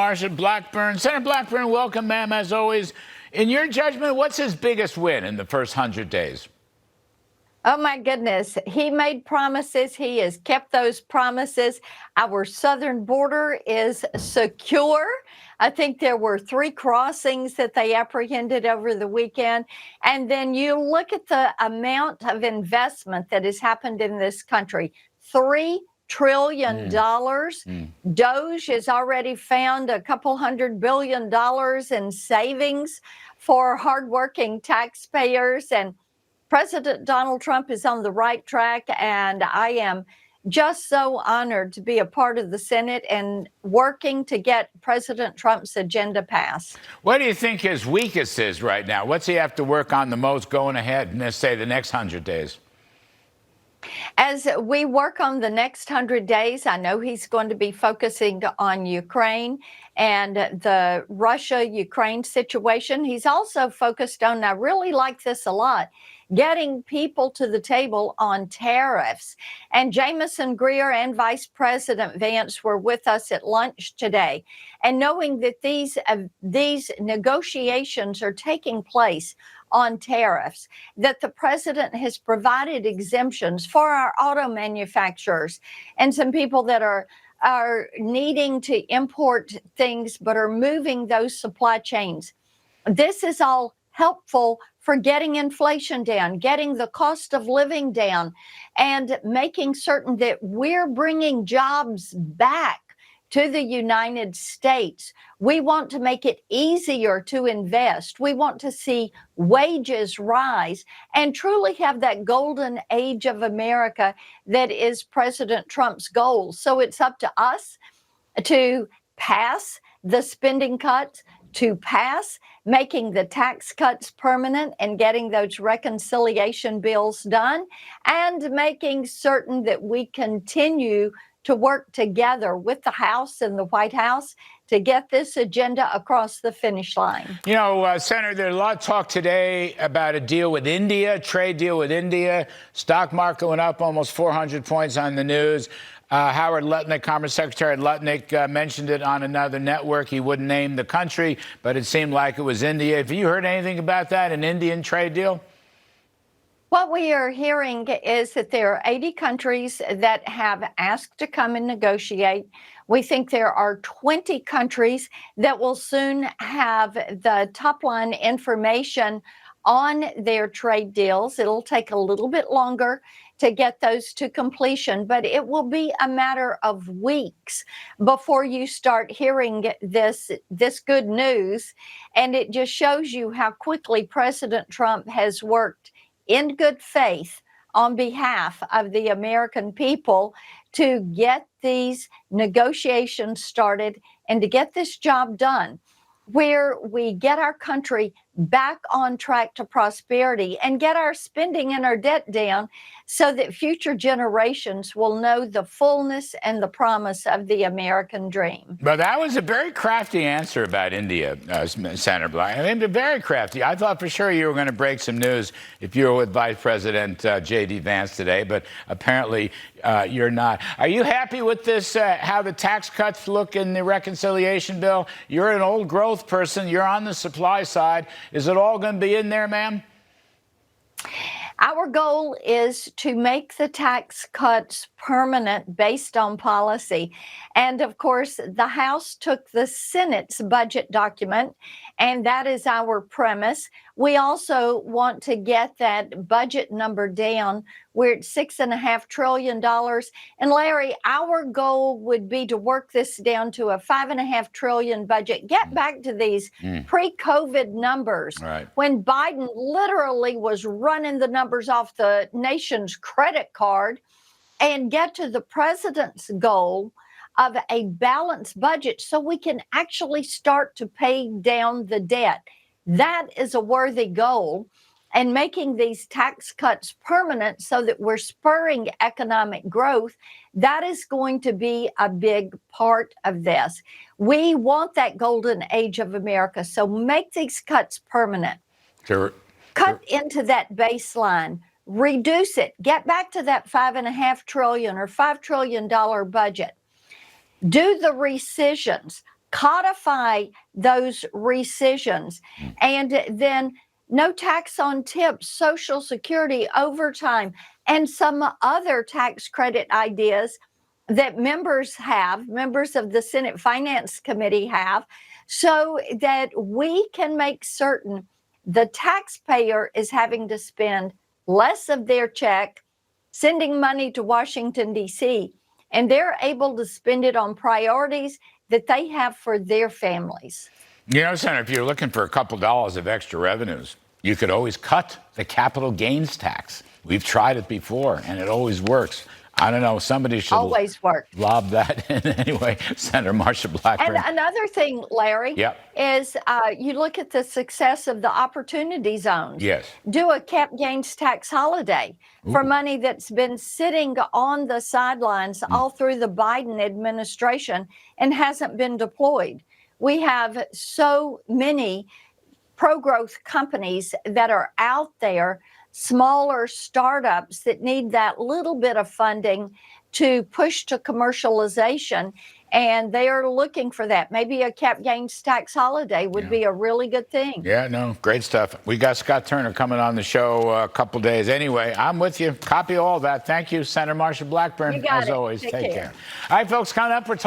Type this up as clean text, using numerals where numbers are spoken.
Marsha Blackburn. Senator Blackburn, welcome, ma'am, as always. In your judgment, what's his biggest win in the first 100 days? Oh, my goodness. He made promises. He has kept those promises. Our southern border is secure. I think there were 3 crossings that they apprehended over the weekend. And then you look at the amount of investment that has happened in this country, $3 trillion. DOGE has already found a couple $100 billion in savings for hardworking taxpayers. And President Donald Trump is on the right track, and I am just so honored to be a part of the Senate and working to get President Trump's agenda passed. What do you think his weakest is right now? What's he have to work on the most going ahead in, let's say, the next 100 days? As we work on the next 100 days, I know he's going to be focusing on Ukraine and the Russia-Ukraine situation. He's also focused on, I really like this a lot, getting people to the table on tariffs. And Jamieson Greer and Vice President Vance were with us at lunch today. And knowing that these negotiations are taking place on tariffs, that the president has provided exemptions for our auto manufacturers and some people that are needing to import things but are moving those supply chains. This is all helpful for getting inflation down, getting the cost of living down, and making certain that we're bringing jobs back to the United States. We want to make it easier to invest. We want to see wages rise and truly have that golden age of America that is President Trump's goal. So it's up to us to pass the spending cuts, to pass making the tax cuts permanent and getting those reconciliation bills done, and making certain that we continue to work together with the House and the White House to get this agenda across the finish line. You know, Senator, there's a lot of talk today about a deal with India, trade deal with India. Stock market went up almost 400 points on the news. Howard Lutnick, Commerce Secretary Lutnick, mentioned it on another network. He wouldn't name the country, but it seemed like it was India. Have you heard anything about that, an Indian trade deal? What we are hearing is that there are 80 countries that have asked to come and negotiate. We think there are 20 countries that will soon have the top line information on their trade deals. It'll take a little bit longer to get those to completion, but it will be a matter of weeks before you start hearing this good news. And it just shows you how quickly President Trump has worked in good faith on behalf of the American people to get these negotiations started and to get this job done, where we get our country back on track to prosperity and get our spending and our debt down so that future generations will know the fullness and the promise of the American dream. But that was a very crafty answer about India, Senator Black. I mean, very crafty. I thought for sure you were going to break some news if you were with Vice President J.D. Vance today, but apparently you're not. Are you happy with this, how the tax cuts look in the reconciliation bill? You're an old growth person. You're on the supply side. Is it all going to be in there, ma'am? Our goal is to make the tax cuts permanent based on policy. And of course, the House took the Senate's budget document, and that is our premise. We also want to get that budget number down. We're at $6.5 trillion. And Larry, our goal would be to work this down to a $5.5 trillion budget, get back to these pre-COVID numbers, right, when Biden literally was running the numbers off the nation's credit card, and get to the president's goal of a balanced budget so we can actually start to pay down the debt. That is a worthy goal. And making these tax cuts permanent so that we're spurring economic growth, that is going to be a big part of this. We want that golden age of America, so make these cuts permanent. Sure. Cut into that baseline, reduce it, get back to that $5.5 trillion or $5 trillion budget. Do the rescissions. codify those rescissions, and then no tax on tips, Social Security, overtime, and some other tax credit ideas that members of the Senate Finance Committee have, so that we can make certain the taxpayer is having to spend less of their check sending money to Washington, D.C., and they're able to spend it on priorities that they have for their families. You know, Senator, if you're looking for a couple dollars of extra revenues, you could always cut the capital gains tax. We've tried it before, and it always works. I don't know. Somebody should always work. Lob that in anyway. Senator Marsha Blackburn. And another thing, Larry, is you look at the success of the opportunity zones. Yes. Do a cap gains tax holiday for money that's been sitting on the sidelines all through the Biden administration and hasn't been deployed. We have so many pro-growth companies that are out there, smaller startups that need that little bit of funding to push to commercialization, and they are looking for that. Maybe a cap gains tax holiday would be a really good thing. Yeah, no, great stuff. We got Scott Turner coming on the show a couple days. Anyway, I'm with you. Copy all that. Thank you, Senator Marsha Blackburn. You got As it. always, Take take care. care. All right, folks, coming up, we're talking